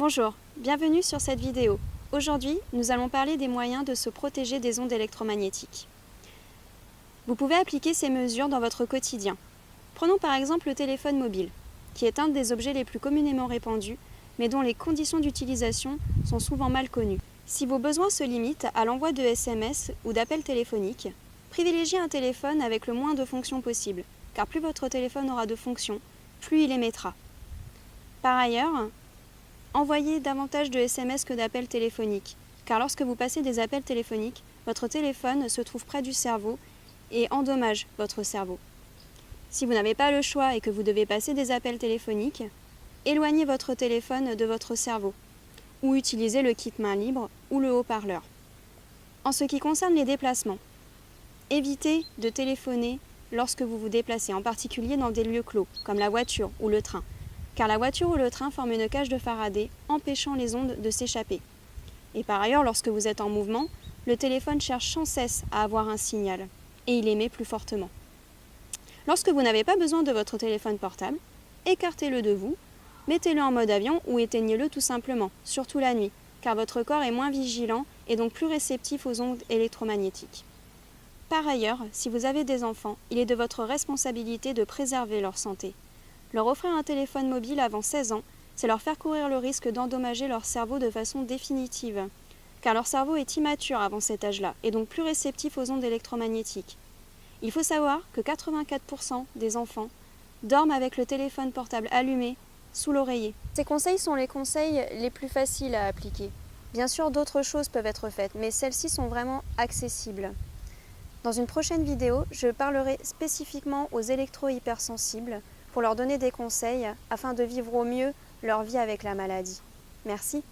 Bonjour, bienvenue sur cette vidéo. Aujourd'hui, nous allons parler des moyens de se protéger des ondes électromagnétiques. Vous pouvez appliquer ces mesures dans votre quotidien. Prenons par exemple le téléphone mobile, qui est un des objets les plus communément répandus, mais dont les conditions d'utilisation sont souvent mal connues. Si vos besoins se limitent à l'envoi de SMS ou d'appels téléphoniques, privilégiez un téléphone avec le moins de fonctions possible, car plus votre téléphone aura de fonctions, plus il émettra. Par ailleurs, envoyez davantage de SMS que d'appels téléphoniques, car lorsque vous passez des appels téléphoniques, votre téléphone se trouve près du cerveau et endommage votre cerveau. Si vous n'avez pas le choix et que vous devez passer des appels téléphoniques, éloignez votre téléphone de votre cerveau, ou utilisez le kit main libre ou le haut-parleur. En ce qui concerne les déplacements, évitez de téléphoner lorsque vous vous déplacez, en particulier dans des lieux clos, comme la voiture ou le train, car la voiture ou le train forment une cage de Faraday, empêchant les ondes de s'échapper. Et par ailleurs, lorsque vous êtes en mouvement, le téléphone cherche sans cesse à avoir un signal, et il émet plus fortement. Lorsque vous n'avez pas besoin de votre téléphone portable, écartez-le de vous, mettez-le en mode avion ou éteignez-le tout simplement, surtout la nuit, car votre corps est moins vigilant et donc plus réceptif aux ondes électromagnétiques. Par ailleurs, si vous avez des enfants, il est de votre responsabilité de préserver leur santé. Leur offrir un téléphone mobile avant 16 ans, c'est leur faire courir le risque d'endommager leur cerveau de façon définitive, car leur cerveau est immature avant cet âge-là et donc plus réceptif aux ondes électromagnétiques. Il faut savoir que 84% des enfants dorment avec le téléphone portable allumé sous l'oreiller. Ces conseils sont les conseils les plus faciles à appliquer. Bien sûr, d'autres choses peuvent être faites, mais celles-ci sont vraiment accessibles. Dans une prochaine vidéo, je parlerai spécifiquement aux électro-hypersensibles pour leur donner des conseils afin de vivre au mieux leur vie avec la maladie. Merci.